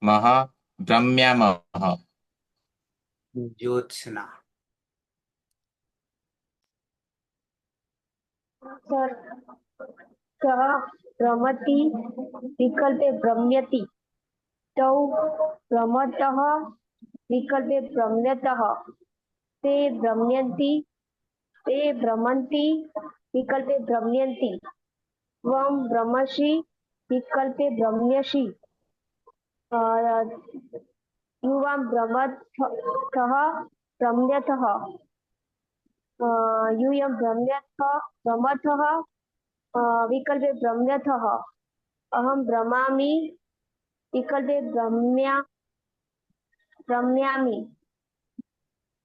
मह भ्रम्यामः। ज्योत्सना। सर सः भ्रमति विकल्पे भ्रम्यति तौ भ्रमतः विकल्पे भ्रम्यतः ते भ्रमन्ति विकल्पे भ्रम्यन्ति त्वं भ्रमसि विकल्पे भ्रम्यसि युवां भ्रमथः भ्रम्यथः यूयं भ्रमथः विकल्पे भ्रम्यथः अहं भ्रमामि विकल्पे भ्रम्यामि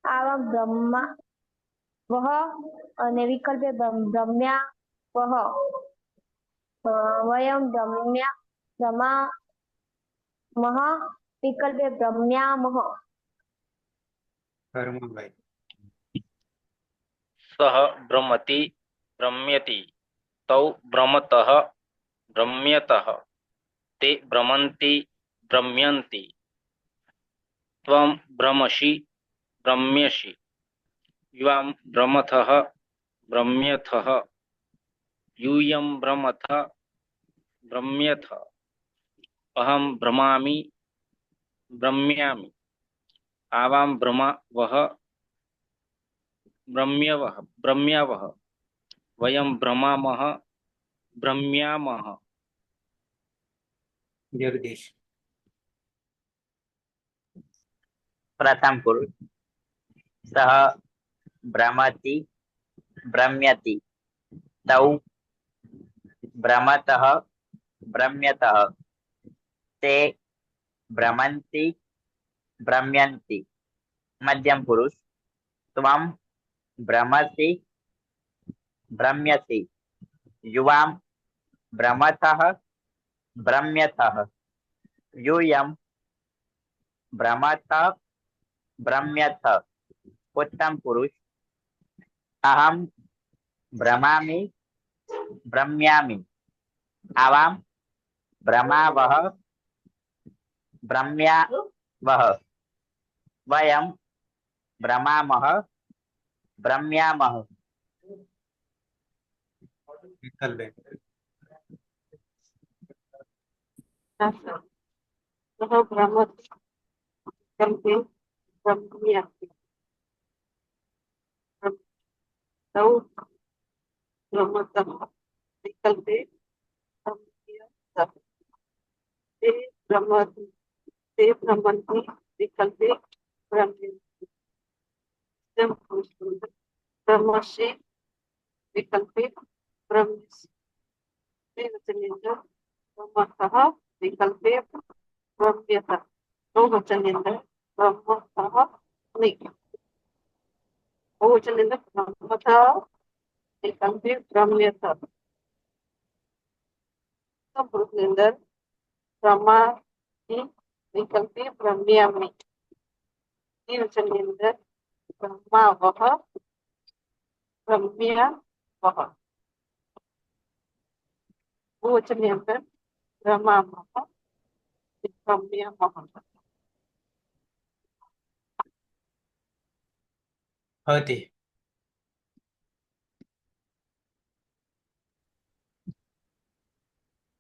आवां भ्रमावः અને વિકલ્પે ભ્રમ્યાવહ વયં ભ્રમામः વિકલ્પે ભ્રમ્યામः। कर्मभाई। सः भ्रमति भ्रम्यति तौ भ्रमतः भ्रम्यतः ते भ्रमन्ति भ्रम्यन्ति त्वं भ्रमसि भ्रम्यसि युवां भ्रमथः भ्रम्यथः यूयं भ्रमथ भ्रम्यथ अहं भ्रमामि भ्रम्यामि आवां भ्रमावः भ्रम्यावः वयं भ्रमामः भ्रम्यामः। जगदीश। प्रथम पुरुष सः भ्रमति भ्रम्यति तौ भ्रमतः भ्रम्यतः ते भ्रमन्ति भ्रम्यन्ति। मध्यम पुरुष त्वं भ्रमसि भ्रम्यसि युवां भ्रमथः भ्रम्यथः यूयं भ्रमथ भ्रम्यथ। उत्तम पुरुष अहं भ्रमामि भ्रम्यामि आवां भ्रमावः भ्रम्यावः वयं भ्रमामः भ्रम्यामः। विकल्प। सः भ्रमति विकल्पे भ्रम्यति तौ भ्रमतः विकल्पे भ्रम्यतः ते भ्रमन्ति विकल्पे भ्रम्यन्ति भ्रमसि विकल्पे भ्रम्यसि भ्रमतः विकल्पे भ्रम्यतः बहुवचनದಿಂದ भ्रमतः बहुवचनದಿಂದ भ्रमतः विकल्पे भ्रम्यतः पुरुषलिंग भ्रमामि विकल्पे भ्रम्यामि द्विवचनलिंग भ्रमावः भ्रम्यावः बहुवचनलिंग भ्रमामः भ्रम्यामः। हति।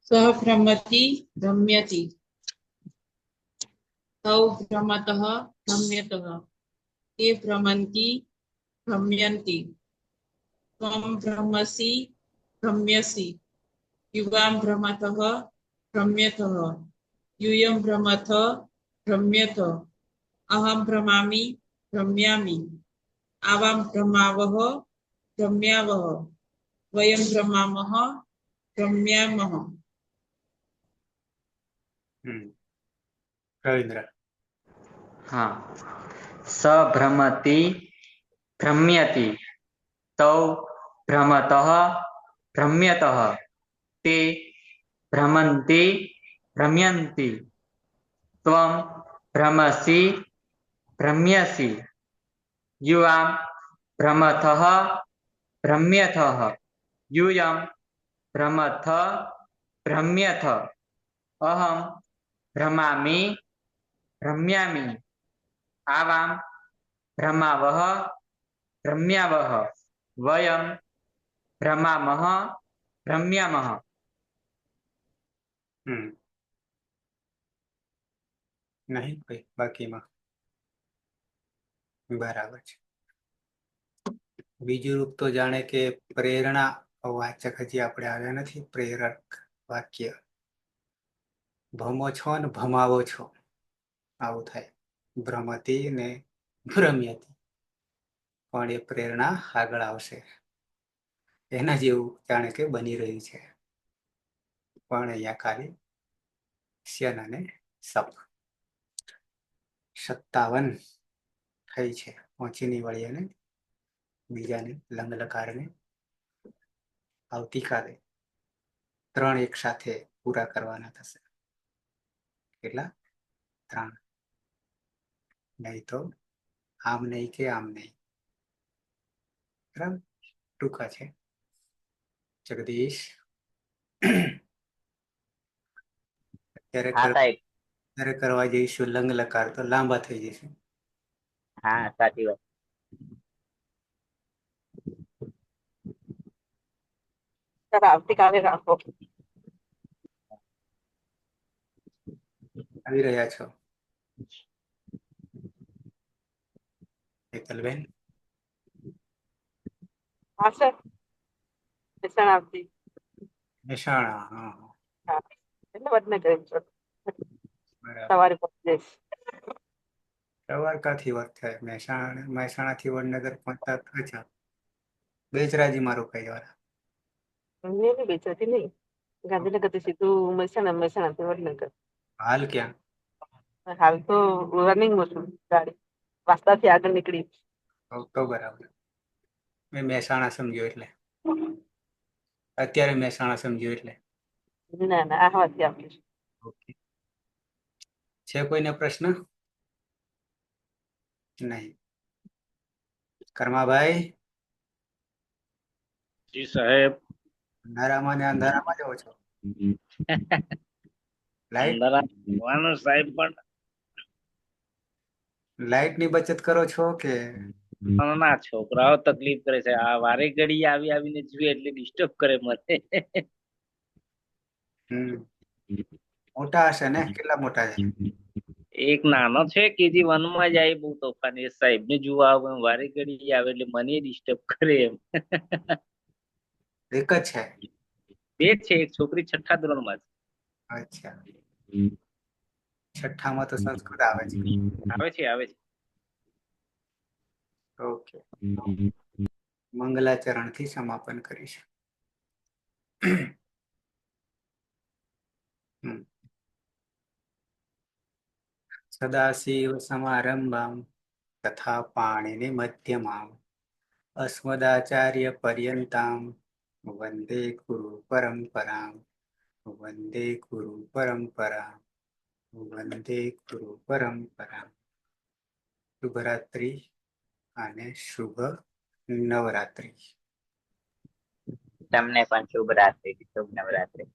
सः भ्रमति भ्रम्यति तौ भ्रमतः भ्रम्यतः ते भ्रमन्ति भ्रम्यन्ति त्वं भ्रमसि भ्रम्यसि युवां भ्रमतः भ्रम्यतः यूयं भ्रमथ भ्रम्यथ अहं भ्रमामि भ्रम्यामि आवां भ्रमावः भ्रम्यावः वयं भ्रमामः भ्रम्यामः. રવિન્દ્ર. हाँ स भ्रमति भ्रम्यति तौ भ्रमतः भ्रम्यतः ते भ्रमन्ति भ्रम्यन्ति त्वं भ्रमसि भ्रम्यसि युवां भ्रमथः भ्रम्यथः यूयं भ्रमथ भ्रम्यथ अहं भ्रमामि भ्रम्यामि आवां भ्रमावः भ्रम्यावः वयं भ्रमामः भ्रम्यामः. નહીં કોઈ બાકીમાં? બરાબર છે. બીજું રૂપ તો જાણે કે પ્રેરણા વાચક હજી આપણે આવ્યા નથી. પ્રેરક વાક્ય ભમો છો ને ભમાવો છો આવું થાય. ભ્રમતી ને ભ્રમ્યતી પણ એ પ્રેરણા આગળ આવશે. એના જેવું જાણે કે બની રહ્યું છે પણ અહીંયા ખાલી શ્યન અને સપ. 57 થઈ છે. પહોંચીની વળી અને બીજાને લંગ લકારને આવતીકાલે 3 એક સાથે પૂરા કરવાના થશે. કેટલા? 3. નહીં તો આમ નહીં કે આમ નહીં. બરાબર, ટૂંકા છે. જગદીશ હા સાહેબ. ત્યારે કરવા જઈશું લંગ લકાર તો લાંબા થઈ જશે. હા સાચી વાત. આવતીકાલે રાખો. આવી રહ્યા છો હેતલબેન? હા સર. મહેસાણા આવતી. મહેસાણા? હા હા એટલે વડનગર છો. બરાબર. સવારે પહોંચી જઈશ. સવારકાથી વાત થાય. મહેસાણાથી વડનગર પહોંચતા અચ્છા બેચરાજીમાં રોકાઈ જવાના. નહીં બેચાતી નહીં. ગાંધીનગરથી સીધું મહેસાણાથી વડનગર. હાલ ક્યાં? હાલ તો રનિંગમાં છું. ગાડી વાસ્તાથી આગળ નીકળી. તો બરાબર. મેં મહેસાણા સમજ્યો એટલે અત્યારે મહેસાણા સમજ્યો એટલે. ના ના આ વાતથી આપીશ. ઓકે. છે કોઈને પ્રશ્ન? નહીં. કર્માભાઈ? જી સાહેબ. અંધારામાં ને અંધારામાં જાઓ છો. લાઈટ જોવાનું સાહેબ પણ લાઈટ ની બચત કરો છો કે? ના છોકરાઓ તકલીફ કરે છે. આ વારે ઘડી આવીને જોઈએ એટલે ડિસ્ટર્બ કરે મને. મોટા હશે ને? કેટલા મોટા છે? એક નાનો છે કેજી 1 માં જાય, બહુ તોફાની. સાહેબ ને જોવા આવે વારે ઘડી આવે એટલે મને ડિસ્ટર્બ કરે એમ. એક જ છે? બે છે. એક છોકરી 6થા ધોરણમાં છે. અચ્છા. 6થામાં તો સંસ્કૃત આવે છે. આવે છે. ઓકે. મંગલાચરણ થી સમાપન કરીશું. સદાશિવ સમારંભામ તથા પાણીની મધ્યમામ અસ્મદાચાર્ય પર્યંતામ વંદે ગુરુ પરંપરામ વંદે ગુરુ પરંપરામ વંદે ગુરુ પરંપરામ. શુભરાત્રિ અને શુભ નવરાત્રિ. તમને પણ શુભ રાત્રિ, શુભ નવરાત્રિ.